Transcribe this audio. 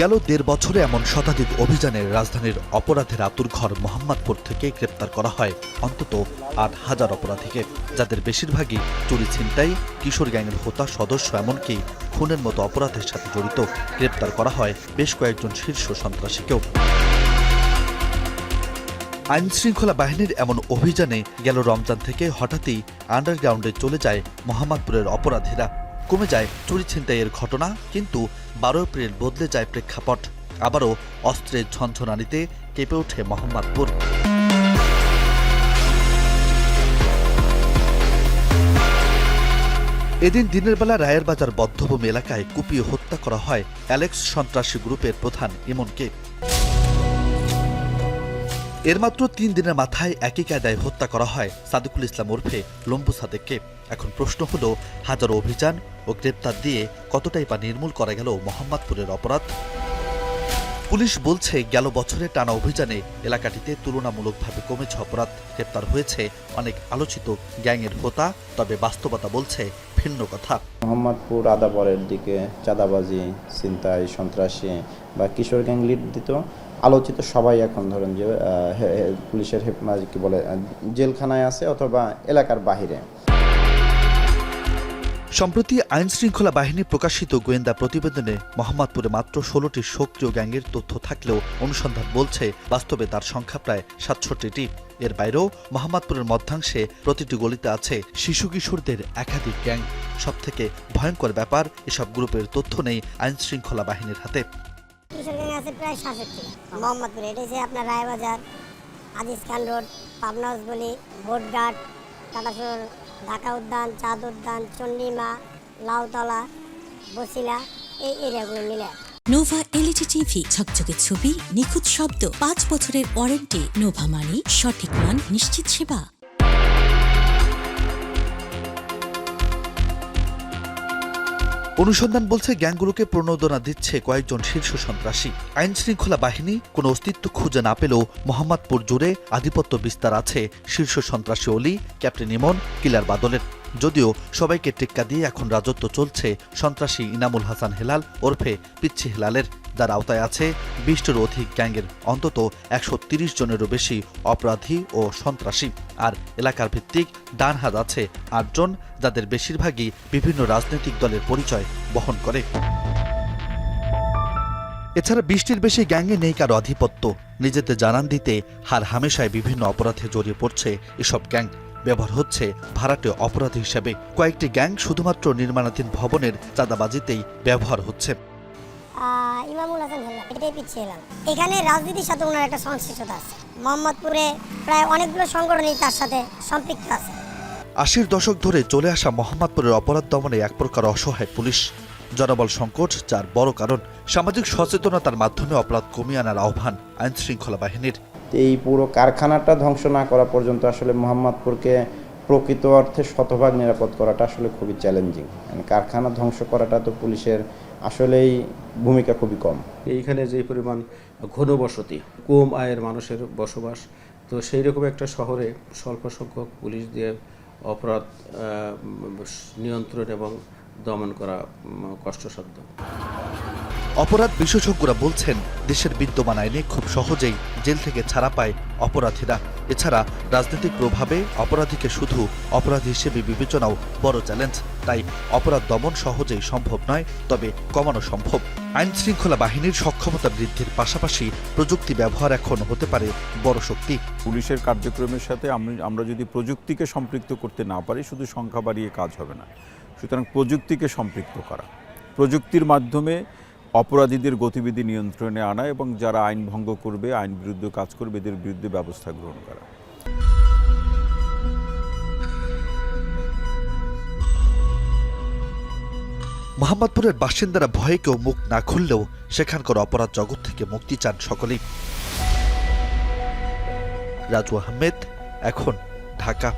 গেল ১.৫ বছরে এমন শতাধিক অভিযানে রাজধানীর অপরাধের আতুরঘর মোহাম্মদপুর থেকে গ্রেপ্তার করা হয় অন্তত ৮,০০০ অপরাধীকে, যাদের বেশিরভাগই চুরি, ছিনতাই, কিশোর গ্যাংয়ের হোতা সদস্য, এমনকি খুনের মতো অপরাধের সাথে জড়িত। গ্রেপ্তার করা হয় বেশ কয়েকজন শীর্ষ সন্ত্রাসীকেও। আইনশৃঙ্খলা বাহিনীর এমন অভিযানে গেল রমজান থেকে হঠাৎই আন্ডারগ্রাউন্ডে চলে যায় মোহাম্মদপুরের অপরাধীরা। কমে যায় চুরি ছিনতাইয়ের ঘটনা, কিন্তু ১২ এপ্রিল বদলে যায় প্রেক্ষাপট। আবারও অস্ত্রের ঝনঝনানিতে কেঁপে ওঠে মোহাম্মদপুর। এদিন দিনের বেলা রায়ের বাজার বদ্ধভূমি এলাকায় কুপিয়ে হত্যা করা হয় অ্যালেক্স সন্ত্রাসী গ্রুপের প্রধান ইমনকে। এর মাত্র ৩ দিনের মাথায় একই কায়দায় হত্যা করা হয় সাদিকুল ইসলাম ওরফে লম্বু সাদেককে। এখন প্রশ্ন হলো, হাজারো অভিযান ও গ্রেপ্তার দিয়ে কতটাই বা নির্মূল করা গেল মোহাম্মদপুরের অপরাধ? পুলিশ বলছে, গেল বছরে টানা অভিযানে এলাকাটিতে তুলনামূলকভাবে কমেছে অপরাধ। গ্রেপ্তার হয়েছে অনেক আলোচিত গ্যাংয়ের হোতা, তবে বাস্তবতা বলছে ভিন্ন কথা। মোহাম্মদপুর আদাবরের দিকে চাঁদাবাজি, ছিনতাই, সন্ত্রাসী বা কিশোর গ্যাং লিড দিত আলোচিত সবাই এখন ধরেন যে পুলিশের কি বলে জেলখানায় আছে অথবা এলাকার বাহিরে। সম্প্রতি আইনশৃঙ্খলা বাহিনী প্রকাশিত গোয়েন্দা প্রতিবেদনে মোহাম্মদপুরে মাত্র ১৬টি সক্রিয় গ্যাংয়ের তথ্য থাকলেও অনুসন্ধান বলছে বাস্তবে তার সংখ্যা প্রায় ৬৭টি। এর বাইরেও মোহাম্মদপুরের মধ্যাংশে প্রতিটি গলিতে আছে শিশু কিশোরদের একাধিক গ্যাং। সবথেকে ভয়ঙ্কর ব্যাপার, এসব গ্রুপের তথ্য নেই আইনশৃঙ্খলা বাহিনীর হাতে। কিশোর গ্যাং আছে প্রায় ৬৭টি মোহাম্মদপুরে। এটা হচ্ছে আপনার রায়বাজার, আজিজ খান রোড, পাবনাস গলি, বোটঘাট, টাটাসোর, ঢাকা উদ্যান, চাঁদ উদ্যান, চন্ডিমা, লাউতলা, বসিলা, এই এরিয়াগুলো মিলে। নোভা এলইডি টিভি, ঝকঝকে ছবি, নিখুঁত শব্দ, ৫ বছরের ওয়ারেন্টি। নোভা মানে সঠিক মান, নিশ্চিত সেবা। অনুসন্ধান বলছে, গ্যাংগুলোকে প্রণোদনা দিচ্ছে কয়েকজন শীর্ষ সন্ত্রাসী। আইনশৃঙ্খলা বাহিনী কোনো অস্তিত্ব খুঁজে না পেলেও মোহাম্মদপুর জুড়ে আধিপত্য বিস্তার আছে শীর্ষ সন্ত্রাসী অলি, ক্যাপ্টেন ইমন, কিলার বাদলের। যদিও সবাইকে টেক্কা দিয়ে এখন রাজত্ব চলছে সন্ত্রাসী ইনামুল হাসান হেলাল ওরফে পিচ্ছি হেলালের, যার আওতায় আছে ২০টিরও অধিক গ্যাংয়ের অন্তত ১৩০ জনেরও বেশি অপরাধী ও সন্ত্রাসী। আর এলাকার ভিত্তিক ডান হাত আছে ৮ জন, যাদের বেশিরভাগই বিভিন্ন রাজনৈতিক দলের পরিচয় বহন করে। এছাড়া ২০টির বেশি গ্যাংয়ে নেই কারো আধিপত্য। নিজেদের জানান দিতে হার হামেশায় বিভিন্ন অপরাধে জড়িয়ে পড়ছে এসব গ্যাং। ব্যবহার হচ্ছে ভাড়াটে অপরাধী হিসেবে। কয়েকটি গ্যাং শুধুমাত্র নির্মাণাধীন ভবনের চাঁদাবাজিতেই ব্যবহার হচ্ছে। ইমামুল হাসান হেলাল, এটাই পিচ্ছি হেলাল। এখানে রাজনীতির সাথে ওনার একটা সংশ্লিষ্টতা আছে। মোহাম্মদপুরে প্রায় অনেকগুলো সংগঠনই তার সাথে সম্পৃক্ত আছে। ৮০-র দশক ধরে চলে আসা মোহাম্মদপুরের অপরাধ দমনে এক প্রকার অসহায় পুলিশ। জনবল সংকট যার বড় কারণ। সামাজিক সচেতনতার মাধ্যমে অপরাধ কমিয়ে আনার আহ্বান আইনশৃঙ্খলা বাহিনীর। এই পুরো কারখানাটা ধ্বংস না করা পর্যন্ত আসলে মোহাম্মদপুরকে প্রকৃত অর্থে শতভাগ নিরাপদ করাটা আসলে খুবই চ্যালেঞ্জিং। কারখানা ধ্বংস করাটা তো পুলিশের আসলেই ভূমিকা খুবই কম। এইখানে যে পরিমাণ ঘনবসতি, কম আয়ের মানুষের বসবাস, তো সেই রকম একটা শহরে স্বল্প সংখ্যক পুলিশ দিয়ে অপরাধ নিয়ন্ত্রণ এবং দমন করা কষ্টসাধ্য। অপরাধ বিশেষজ্ঞরা বলছেন, দেশের বিদ্যমান আইনে খুব সহজেই জেল থেকে ছাড়া পায় অপরাধীরা। এছাড়া রাজনৈতিক প্রভাবে অপরাধীকে শুধু অপরাধী হিসেবে বিবেচনাও বড় চ্যালেঞ্জ। তাই অপরাধ দমন সহজেই সম্ভব নয়, তবে কমানো সম্ভব। আইনশৃঙ্খলা বাহিনীর সক্ষমতা বৃদ্ধির পাশাপাশি প্রযুক্তি ব্যবহার এখন হতে পারে বড় শক্তি। পুলিশের কার্যক্রমের সাথে আমরা যদি প্রযুক্তিকে সম্পৃক্ত করতে না পারি, শুধু সংখ্যা বাড়িয়ে কাজ হবে না। সুতরাং প্রযুক্তিকে সম্পৃক্ত করা, প্রযুক্তির মাধ্যমে অপরাধীদের গতিবিধি নিয়ন্ত্রণে আনা এবং যারা আইন ভঙ্গ করবে, আইন বিরুদ্ধে কাজ করবে, এদের বিরুদ্ধে ব্যবস্থা গ্রহণ করা। মোহাম্মদপুরের বাসিন্দারা ভয়ে কেউ মুখ না খুললেও সেখানকার অপরাধ জগৎ থেকে মুক্তি চান সকলেই। রাজু আহমেদ, এখন, ঢাকা।